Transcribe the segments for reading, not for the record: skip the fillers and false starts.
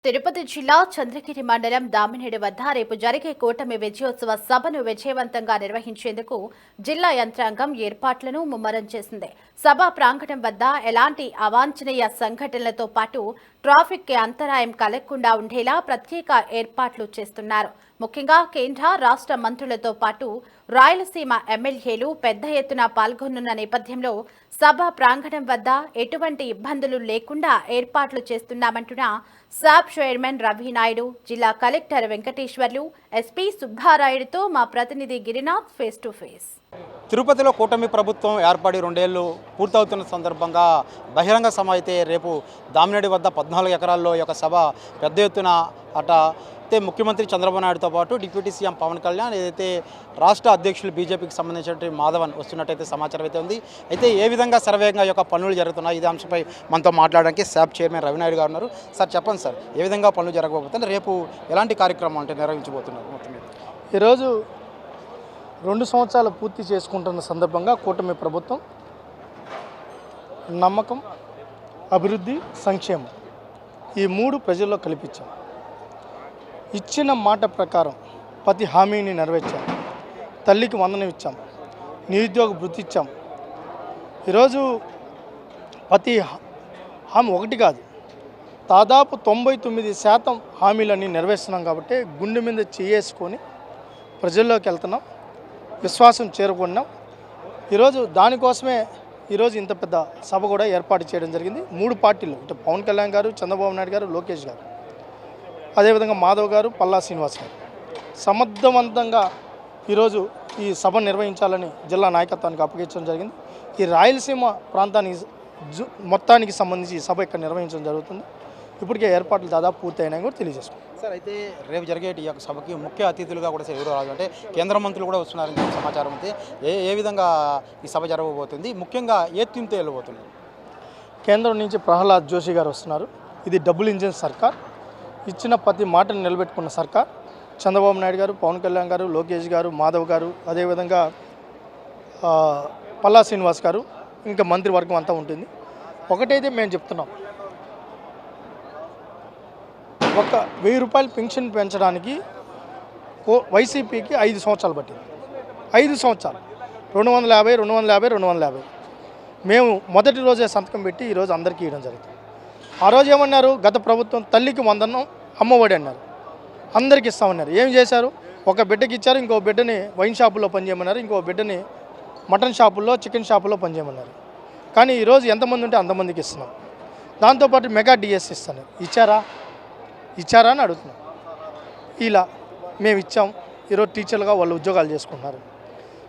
తిరుపతి జిల్లా చంద్రగిరి మండలం దామినేడు వద్ద రేపు జరిగే కూటమి విజయోత్సవ సభను విజయవంతంగా నిర్వహించేందుకు జిల్లా యంత్రాంగం ఏర్పాట్లను ముమ్మరం చేసింది. సభ ప్రాంగణం వద్ద ఎలాంటి అవాంఛనీయ సంఘటనలతో పాటు ట్రాఫిక్ కి అంతరాయం కలగకుండా ఉండేలా ప్రత్యేక ఏర్పాట్లు చేస్తున్నారు. ముఖ్యంగా కేంద్ర రాష్ట్ర మంత్రులతో పాటు రాయలసీమ ఎమ్మెల్యేలు పెద్ద ఎత్తున పాల్గొనున్న నేపథ్యంలో సభ ప్రాంగణం వద్ద ఎటువంటి ఇబ్బందులు లేకుండా ఏర్పాట్లు చేస్తున్నామంటున్న సాబ్ చైర్మన్ రవి నాయుడు, జిల్లా కలెక్టర్ వెంకటేశ్వర్లు, ఎస్పీ సుబ్బారాయుడుతో మా ప్రతినిధి గిరినాథ్ ఫేస్ టు ఫేస్. తిరుపతిలో కూటమి ప్రభుత్వం ఏర్పడి 2 ఏళ్లు పూర్తవుతున్న సందర్భంగా బహిరంగ సభ అయితే రేపు దామినేడు వద్ద 14 ఎకరాల్లో ఈ యొక్క సభ పెద్ద ఎత్తున అయితే ముఖ్యమంత్రి చంద్రబాబు నాయుడుతో పాటు డిప్యూటీ సీఎం పవన్ కళ్యాణ్, ఏదైతే రాష్ట్ర అధ్యక్షులు బీజేపీకి సంబంధించినటువంటి మాధవన్ వస్తున్నట్టయితే సమాచారం అయితే ఉంది. అయితే ఏ విధంగా సర్వేగంగా యొక్క పనులు జరుగుతున్నాయి, ఇదే అంశంపై మనతో మాట్లాడడానికి శాప్ చైర్మన్ రవి నాయుడు గారు ఉన్నారు. సార్ చెప్పండి సార్, ఏ విధంగా పనులు జరగబోతుంది, రేపు ఎలాంటి కార్యక్రమం అంటే నిర్వహించబోతున్నారు? మొత్తం ఈరోజు 2 సంవత్సరాలు పూర్తి చేసుకుంటున్న సందర్భంగా కూటమి ప్రభుత్వం నమ్మకం, అభివృద్ధి, సంక్షేమం ఈ 3 ప్రజల్లో కల్పించాం. ఇచ్చిన మాట ప్రకారం ప్రతి హామీని నెరవేర్చాం. తల్లికి వందనం ఇచ్చాం, నిరుద్యోగ భృతి ఇచ్చాం. ఈరోజు ప్రతి హామీ ఒకటి కాదు, దాదాపు 99% హామీలన్నీ నెరవేరుస్తున్నాం. కాబట్టి గుండె మీద చేసుకొని ప్రజల్లోకి వెళ్తున్నాం, విశ్వాసం చేరుకున్నాం. ఈరోజు దానికోసమే ఈరోజు ఇంత పెద్ద సభ కూడా ఏర్పాటు చేయడం జరిగింది. 3 పార్టీలు, ఇటు పవన్ కళ్యాణ్ గారు, చంద్రబాబు నాయుడు గారు, లోకేష్ గారు, అదేవిధంగా మాధవ్ గారు, పల్లా శ్రీనివాస్ గారు సమర్థవంతంగా ఈరోజు ఈ సభ నిర్వహించాలని జిల్లా నాయకత్వానికి అప్పగించడం జరిగింది. ఈ రాయలసీమ ప్రాంతానికి మొత్తానికి సంబంధించి ఈ సభ ఇక్కడ నిర్వహించడం జరుగుతుంది. ఇప్పటికే ఏర్పాట్లు దాదాపు పూర్తయినాయని కూడా తెలియజేసుకుంటాం. సార్, అయితే రేపు జరిగే ఈ యొక్క సభకి ముఖ్య అతిథులుగా కూడా ఎవరు రాదు అంటే కేంద్ర మంత్రులు కూడా వస్తున్నారని సమాచారం. అయితే ఏ విధంగా ఈ సభ జరగబోతుంది, ముఖ్యంగా ఏ థీమ్తో వెళ్ళబోతుంది? కేంద్రం నుంచి ప్రహ్లాద్ జోషి గారు వస్తున్నారు. ఇది డబుల్ ఇంజిన్ సర్కార్, ఇచ్చిన ప్రతి మాటను నిలబెట్టుకున్న సర్కార్. చంద్రబాబు నాయుడు గారు, పవన్ కళ్యాణ్ గారు, లోకేష్ గారు, మాధవ్ గారు, అదేవిధంగా పల్లా శ్రీనివాస్ గారు, ఇంకా మంత్రివర్గం అంతా ఉంటుంది. ఒకటైతే మేము చెప్తున్నాం, ఒక 1000 రూపాయలు పెన్షన్ పెంచడానికి వైసీపీకి 5 సంవత్సరాలు పట్టింది. 5 సంవత్సరాలు 250, 250, 250 మేము మొదటి రోజే సంతకం పెట్టి ఈరోజు అందరికీ ఇవ్వడం జరుగుతుంది. ఆ రోజు ఏమన్నారు, గత ప్రభుత్వం తల్లికి వందనం, అమ్మఒడి అన్నారు, అందరికి ఇస్తామన్నారు. ఏం చేశారు, ఒక బిడ్డకి ఇచ్చారు, ఇంకో బిడ్డని వైన్ షాపుల్లో పనిచేయమన్నారు, ఇంకో బిడ్డని మటన్ షాపుల్లో, చికెన్ షాపుల్లో పనిచేయమన్నారు. కానీ ఈరోజు ఎంతమంది ఉంటే అంతమందికి ఇస్తున్నాం. దాంతోపాటు మెగా డిఎస్ ఇస్తాను, ఇచ్చారా అని అడుగుతున్నాం. ఇలా మేము ఇచ్చాం. ఈరోజు టీచర్లుగా వాళ్ళు ఉద్యోగాలు చేసుకుంటున్నారు.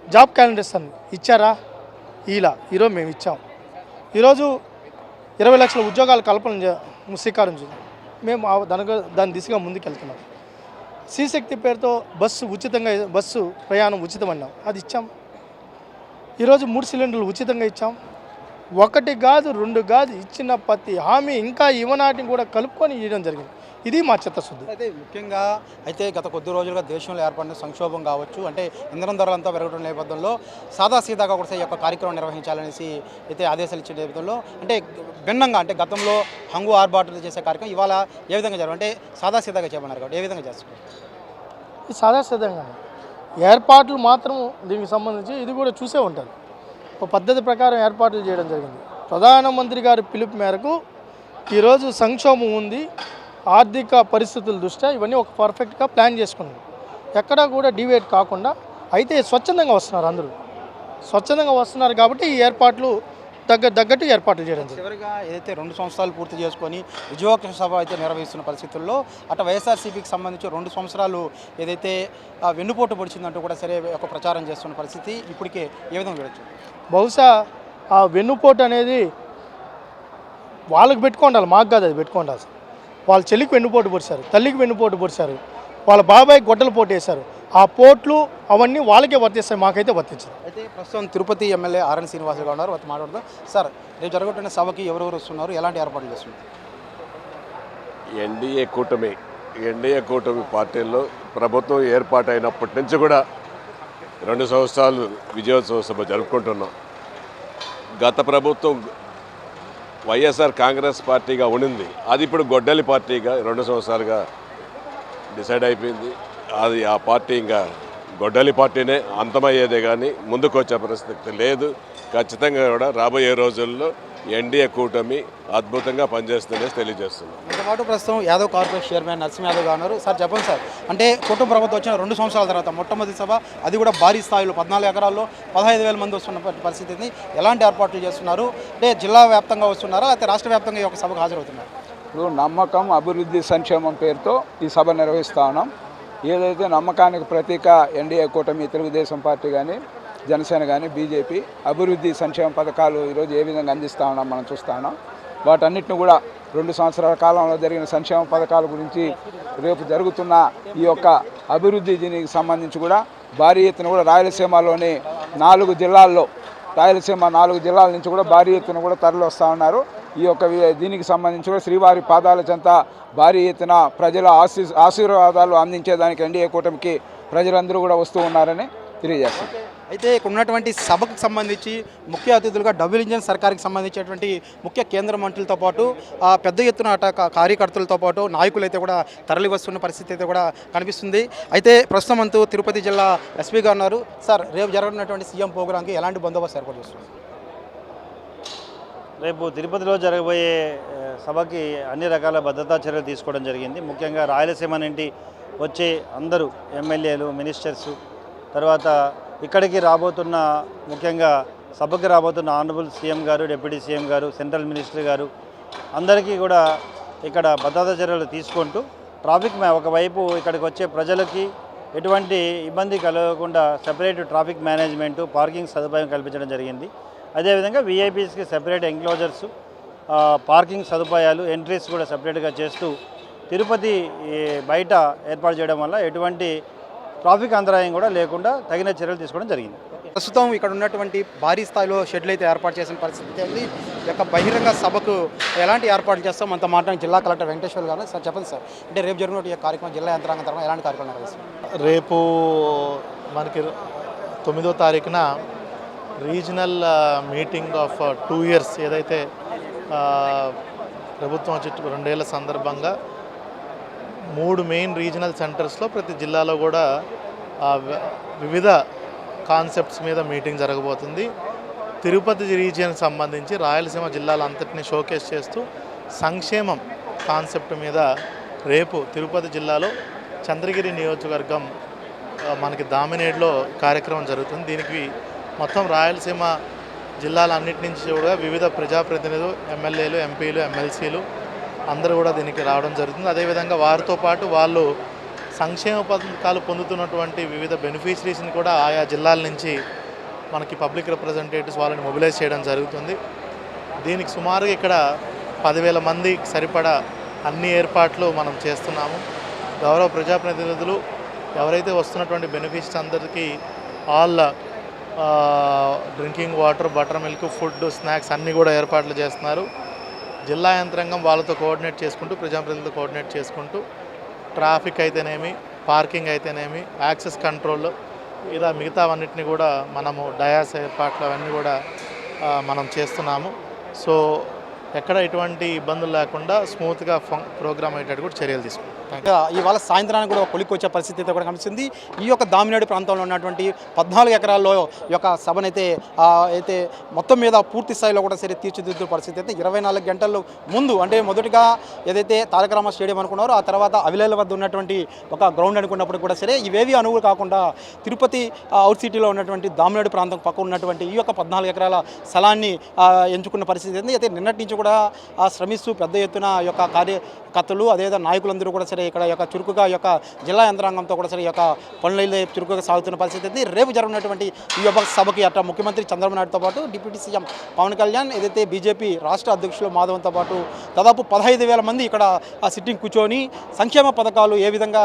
జాబ్ క్యాలెండర్ ఇస్తాను, ఇచ్చారా? ఈరోజు మేము ఇచ్చాం. ఈరోజు 20 లక్షల ఉద్యోగాల కల్పన శ్రీకారం చేయాలి. మేము దాని దిశగా ముందుకెళ్తున్నాం. శ్రీశక్తి పేరుతో బస్సు ప్రయాణం ఉచితం అన్నాం, అది ఇచ్చాం. ఈరోజు 3 సిలిండర్లు ఉచితంగా ఇచ్చాం. 1 కాదు, 2 కాదు, ఇచ్చిన ప్రతి హామీ ఇంకా ఇవ్వనాటిని కూడా కలుపుకొని ఇవ్వడం జరిగింది. ఇది మా చిత్తశుద్ధి. అయితే ముఖ్యంగా గత కొద్ది రోజులుగా దేశంలో ఏర్పడిన సంక్షోభం కావచ్చు, అంటే ఇంధనం ధరలంతా పెరగడం నేపథ్యంలో సాదాసీదాగా కూడా ఈ యొక్క కార్యక్రమం నిర్వహించాలనేసి అయితే ఆదేశాలు ఇచ్చే నేపథ్యంలో అంటే భిన్నంగా అంటే గతంలో హంగు ఆర్బాటు చేసే కార్యక్రమం ఇవాళ ఏ విధంగా జరగదు అంటే సాదాసీదాగా చేయమన్నారు కాబట్టి ఏ విధంగా చేస్తారు? ఇది సాదాసీదంగా ఏర్పాట్లు మాత్రం దీనికి సంబంధించి ఇది కూడా చూసే ఉంటారు. ఒక పద్ధతి ప్రకారం ఏర్పాట్లు చేయడం జరిగింది. ప్రధానమంత్రి గారి పిలుపు మేరకు ఈరోజు సంక్షోభం ఉంది, ఆర్థిక పరిస్థితుల దృష్ట్యా ఇవన్నీ ఒక పర్ఫెక్ట్గా ప్లాన్ చేసుకున్నాం. ఎక్కడా కూడా డివేట్ కాకుండా అయితే స్వచ్ఛందంగా వస్తున్నారు, అందరూ స్వచ్ఛందంగా వస్తున్నారు. కాబట్టి ఈ ఏర్పాట్లు తగ్గట్టు ఏర్పాట్లు చేయడం. చివరిగా ఏదైతే 2 సంవత్సరాలు పూర్తి చేసుకొని విజయోత్సవ సభ అయితే నిర్వహిస్తున్న పరిస్థితుల్లో అటు వైఎస్ఆర్సీపీకి సంబంధించి 2 సంవత్సరాలు ఏదైతే వెన్నుపోటు పొడిచిందంటూ కూడా సరే ఒక ప్రచారం చేస్తున్న పరిస్థితి ఇప్పటికే ఏ విధంగా చూడొచ్చు? బహుశా ఆ వెన్నుపోటు అనేది వాళ్ళకి పెట్టుకోండాలి, మాకు కాదు అది పెట్టుకోండాలి. వాళ్ళ చెల్లికి వెన్నుపోటు పొడిచారు, తల్లికి వెన్నుపోటు పొడిచారు, వాళ్ళ బాబాయ్ గొడ్డలు పోటు వేశారు. ఆ పోట్లు అవన్నీ వాళ్ళకే వర్తిస్తాయి, మాకైతే వర్తించదు. అయితే ప్రస్తుతం తిరుపతి ఎమ్మెల్యే ఆర్ఎన్ శ్రీనివాస్ గారు ఉన్నారు, వాటి మాట్లాడదాం. సార్, రేపు జరుగుతున్న సభకి ఎవరెవరు వస్తున్నారు, ఎలాంటి ఏర్పాట్లు చేస్తున్నారు? ఎన్డీఏ కూటమి పార్టీల్లో ప్రభుత్వం ఏర్పాటైనప్పటి నుంచి కూడా 2 సంవత్సరాలు విజయోత్సవ సభ జరుపుకుంటున్నాం. గత ప్రభుత్వం వైఎస్ఆర్ కాంగ్రెస్ పార్టీగా ఉండింది, అది ఇప్పుడు గొడ్డలి పార్టీగా 2 సంవత్సరాలుగా డిసైడ్ అయిపోయింది. అది ఆ పార్టీ ఇంకా గొడ్డలి పార్టీనే అంతమయ్యేదే కానీ ముందుకు వచ్చే పరిస్థితి లేదు. ఖచ్చితంగా కూడా రాబోయే రోజుల్లో ఎన్డీఏ కూటమి అద్భుతంగా పనిచేస్తుందనేసి తెలియజేస్తున్నాం. దీంతో పాటు ప్రస్తుతం యాదవ్ కార్పొరేషన్ చైర్మన్ నరసింహ యాదవ్ గారు ఉన్నారు. సార్ చెప్పండి సార్, అంటే కూటమి ప్రభుత్వం వచ్చిన 2 సంవత్సరాల తర్వాత మొట్టమొదటి సభ, అది కూడా భారీ స్థాయిలో 14 ఎకరాల్లో 15,000 మంది వస్తున్న పరిస్థితిని ఎలాంటి ఏర్పాట్లు చేస్తున్నారు? అంటే జిల్లా వ్యాప్తంగా వస్తున్నారా లేకపోతే రాష్ట్ర వ్యాప్తంగా ఈ యొక్క సభకు హాజరవుతున్నారు? ఇప్పుడు నమ్మకం, అభివృద్ధి, సంక్షేమం పేరుతో ఈ సభ నిర్వహిస్తూ ఉన్నాం. ఏదైతే నమ్మకానికి ప్రతీక ఎన్డీఏ కూటమి, తెలుగుదేశం పార్టీ కానీ, జనసేన కానీ, బీజేపీ అభివృద్ధి సంక్షేమ పథకాలు ఈరోజు ఏ విధంగా అందిస్తూ ఉన్నాం మనం చూస్తూ ఉన్నాం. వాటన్నిటిని కూడా 2 సంవత్సరాల కాలంలో జరిగిన సంక్షేమ పథకాల గురించి, రేపు జరుగుతున్న ఈ యొక్క అభివృద్ధి దీనికి సంబంధించి కూడా భారీ ఎత్తున కూడా రాయలసీమలోని 4 జిల్లాల్లో, రాయలసీమ 4 జిల్లాల నుంచి కూడా భారీ ఎత్తున కూడా తరలి వస్తూ ఉన్నారు. ఈ యొక్క దీనికి సంబంధించి కూడా శ్రీవారి పాదాల చెంత భారీ ఎత్తున ప్రజల ఆశీర్వాదాలు అందించేదానికి ఎన్డీఏ కూటమికి ప్రజలందరూ కూడా వస్తూ ఉన్నారని తెలియజేస్తారు. అయితే ఇక్కడ ఉన్నటువంటి సభకు సంబంధించి ముఖ్య అతిథులుగా డబుల్ ఇంజన్ సర్కార్కి సంబంధించినటువంటి ముఖ్య కేంద్ర మంత్రులతో పాటు పెద్ద ఎత్తున కార్యకర్తలతో పాటు నాయకులు అయితే కూడా తరలి వస్తున్న పరిస్థితి అయితే కూడా కనిపిస్తుంది. అయితే ప్రస్తుతం అంటూ తిరుపతి జిల్లా ఎస్పీ గారు ఉన్నారు. సార్, రేపు జరగనున్నటువంటి సీఎం ప్రోగ్రాంకి ఎలాంటి బందోబస్తు ఏర్పాటు చేస్తున్నారు? రేపు తిరుపతిలో జరగబోయే సభకి అన్ని రకాల భద్రతా చర్యలు తీసుకోవడం జరిగింది. ముఖ్యంగా రాయలసీమ నుండి వచ్చే అందరూ ఎమ్మెల్యేలు, మినిస్టర్స్, తర్వాత ఇక్కడికి రాబోతున్న, ముఖ్యంగా సభకి రాబోతున్న ఆనరబుల్ సీఎం గారు, డిప్యూటీ సీఎం గారు, సెంట్రల్ మినిస్టర్ గారు అందరికీ కూడా ఇక్కడ భద్రతా చర్యలు తీసుకుంటూ ఒకవైపు ఇక్కడికి వచ్చే ప్రజలకి ఎటువంటి ఇబ్బంది కలగకుండా సెపరేట్ ట్రాఫిక్ మేనేజ్మెంటు, పార్కింగ్ సదుపాయం కల్పించడం జరిగింది. అదేవిధంగా వీఐపీస్కి సెపరేట్ ఎంక్లోజర్స్, పార్కింగ్ సదుపాయాలు, ఎంట్రీస్ కూడా సెపరేట్గా చేస్తూ తిరుపతి బయట ఏర్పాటు చేయడం వల్ల ఎటువంటి ట్రాఫిక్ అంతరాయం కూడా లేకుండా తగిన చర్యలు తీసుకోవడం జరిగింది. ప్రస్తుతం ఇక్కడ ఉన్నటువంటి భారీ స్థాయిలో షెడ్లు అయితే ఏర్పాటు చేసిన పరిస్థితి ఉంది. ఈ యొక్క బహిరంగ సభకు ఎలాంటి ఏర్పాట్లు చేస్తాం అంత మాట్లాడిన జిల్లా కలెక్టర్ వెంకటేశ్వర్ గారు. సార్ చెప్పండి సార్, అంటే రేపు జరిగిన ఈ కార్యక్రమం జిల్లా యంత్రాంగం తరఫున ఎలాంటి కార్యక్రమం నిర్వహిస్తారు? రేపు మనకి 9వ తారీఖున రీజనల్ మీటింగ్ ఆఫ్ 2 years ఏదైతే ప్రభుత్వం వచ్చి 2 ఏళ్ల సందర్భంగా 3 మెయిన్ రీజనల్ సెంటర్స్లో ప్రతి జిల్లాలో కూడా వివిధ కాన్సెప్ట్స్ మీద మీటింగ్ జరగబోతుంది. తిరుపతి రీజియన్ సంబంధించి రాయలసీమ జిల్లాలంతటినీ షోకేస్ చేస్తూ సంక్షేమం కాన్సెప్ట్ మీద రేపు తిరుపతి జిల్లాలో చంద్రగిరి నియోజకవర్గం మనకి దామినేడులో కార్యక్రమం జరుగుతుంది. దీనికి మొత్తం రాయలసీమ జిల్లాలన్నిటి నుంచి కూడా వివిధ ప్రజాప్రతినిధులు, ఎమ్మెల్యేలు, ఎంపీలు, ఎమ్మెల్సీలు అందరూ కూడా దీనికి రావడం జరుగుతుంది. అదేవిధంగా వారితో పాటు వాళ్ళు సంక్షేమ పథకాలు పొందుతున్నటువంటి వివిధ బెనిఫిషరీస్ని కూడా ఆయా జిల్లాల నుంచి మనకి పబ్లిక్ రిప్రజెంటేటివ్స్ వాళ్ళని మొబిలైజ్ చేయడం జరుగుతుంది. దీనికి సుమారుగా ఇక్కడ 10,000 మందికి సరిపడా అన్ని ఏర్పాట్లు మనం చేస్తున్నాము. గౌరవ ప్రజాప్రతినిధులు ఎవరైతే వస్తున్నటువంటి బెనిఫిట్స్ అందరికీ all drinking water, butter milk, food, snacks అన్నీ కూడా ఏర్పాట్లు చేస్తున్నారు. జిల్లా యంత్రాంగం వాళ్ళతో కోఆర్డినేట్ చేసుకుంటూ, ప్రజాప్రతినిధులతో కోఆర్డినేట్ చేసుకుంటూ ట్రాఫిక్ అయితేనేమి, పార్కింగ్ అయితేనేమి, యాక్సెస్ కంట్రోల్, ఇలా మిగతావన్నిటిని కూడా మనము డయాస్ ఏర్పాట్లు అవన్నీ కూడా మనం చేస్తున్నాము. సో ఎక్కడ ఎటువంటి ఇబ్బందులు లేకుండా స్మూత్గా ప్రోగ్రామ్ అయ్యేటట్టు కూడా చర్యలు తీసుకుంటాం. ఇవాళ సాయంత్రానికి కూడా కొలిక్కి వచ్చే పరిస్థితి కూడా కనిపిస్తుంది. ఈ యొక్క దామినేడు ప్రాంతంలో ఉన్నటువంటి 14 ఎకరాల్లో ఈ యొక్క సభనైతే అయితే మొత్తం మీద పూర్తి స్థాయిలో కూడా సరే తీర్చిదిద్దుల పరిస్థితి అయితే 24 గంటల ముందు, అంటే మొదటిగా ఏదైతే తారకరామ స్టేడియం అనుకున్నారో ఆ తర్వాత అవిలేల వద్ద ఉన్నటువంటి ఒక గ్రౌండ్ అనుకున్నప్పుడు కూడా సరే ఇవేవి అనువులు కాకుండా తిరుపతి అవుట్ సిటీలో ఉన్నటువంటి దామినేడు ప్రాంతం పక్కన ఉన్నటువంటి ఈ యొక్క 14 ఎకరాల స్థలాన్ని ఎంచుకున్న పరిస్థితి ఉంది. అయితే నిన్నటి నుంచి కూడా శ్రమిస్తూ పెద్ద ఎత్తున యొక్క కార్యకర్తలు అదేవిధంగా నాయకులందరూ కూడా సరే ఇక్కడ యొక్క చురుకుగా యొక్క జిల్లా యంత్రాంగంతో కూడా సరే ఈ యొక్క పనులు చురుకుగా సాగుతున్న పరిస్థితి ఉంది. రేపు జరగనున్నటువంటి ఈ యొక్క సభకి అట్లా ముఖ్యమంత్రి చంద్రబాబు నాయుడుతో పాటు డిప్యూటీ సీఎం పవన్ కళ్యాణ్, ఏదైతే బీజేపీ రాష్ట్ర అధ్యక్షులు మాధవంతో పాటు దాదాపు 15,000 మంది ఇక్కడ సిట్టింగ్ కూర్చొని సంక్షేమ పథకాలు ఏ విధంగా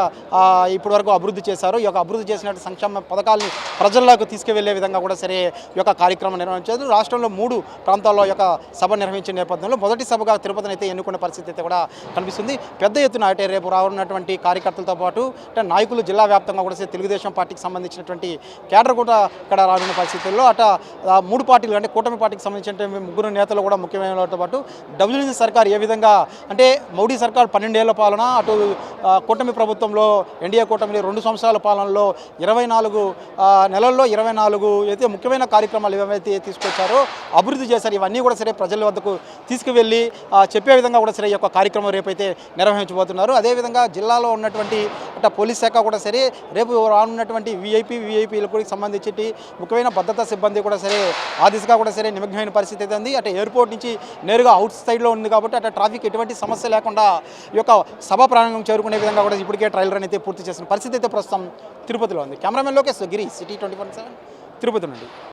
ఇప్పటివరకు అభివృద్ధి చేశారో ఈ యొక్క అభివృద్ధి చేసినట్టు సంక్షేమ పథకాలని ప్రజల్లోకి తీసుకువెళ్లే విధంగా కూడా సరే ఈ యొక్క కార్యక్రమం నిర్వహించారు. రాష్ట్రంలో 3 ప్రాంతాల్లో యొక్క సభ నిర్వహించిన నేపథ్యంలో నేపథ్యంలో మొదటి సభగా తిరుపతిని అయితే ఎన్నుకున్న పరిస్థితి అయితే కూడా కనిపిస్తుంది. పెద్ద ఎత్తున అంటే రేపు రానున్నటువంటి కార్యకర్తలతో పాటు అంటే నాయకులు జిల్లా వ్యాప్తంగా కూడా తెలుగుదేశం పార్టీకి సంబంధించినటువంటి కేడర్ కూడా ఇక్కడ రానున్న పరిస్థితుల్లో మూడు పార్టీలు అంటే కూటమి పార్టీకి సంబంధించిన ముగ్గురు నేతలు కూడా ముఖ్యమైనతో పాటు డబ్ల్యూజీ సర్కార్ ఏ విధంగా అంటే మోడీ సర్కార్ 12 ఏళ్ల పాలన, అటు కూటమి ప్రభుత్వంలో ఎన్డీఏ కూటమిలో 2 సంవత్సరాల పాలనలో 24 నెలల్లో 24 అయితే ముఖ్యమైన కార్యక్రమాలు ఏవైతే తీసుకొచ్చారో అభివృద్ధి చేశారు. ఇవన్నీ కూడా సరే ప్రజల వద్దకు తీసుకువెళ్ళి చెప్పే విధంగా కూడా సరే ఈ యొక్క కార్యక్రమం రేపైతే నిర్వహించబోతున్నారు. అదేవిధంగా జిల్లాలో ఉన్నటువంటి పోలీస్ శాఖ కూడా సరే రేపు రానున్నటువంటి వీఐపీలకు సంబంధించి ముఖ్యమైన భద్రతా సిబ్బంది కూడా సరే ఆ దిశగా కూడా సరే నిమగ్నమైన పరిస్థితి అయితే ఉంది. అంటే ఎయిర్పోర్ట్ నుంచి నేరుగా అవుట్ సైడ్లో ఉంది కాబట్టి అటు ట్రాఫిక్ ఎటువంటి సమస్య లేకుండా ఈ యొక్క సభా ప్రాంగణం చేరుకునే విధంగా కూడా ఇప్పటికే ట్రయల్ రన్ అయితే పూర్తి చేసిన పరిస్థితి అయితే ప్రస్తుతం తిరుపతిలో ఉంది. కెమెరామెన్ లోకేష్ గిరి, సిటీ 24/7 తిరుపతి నుండి.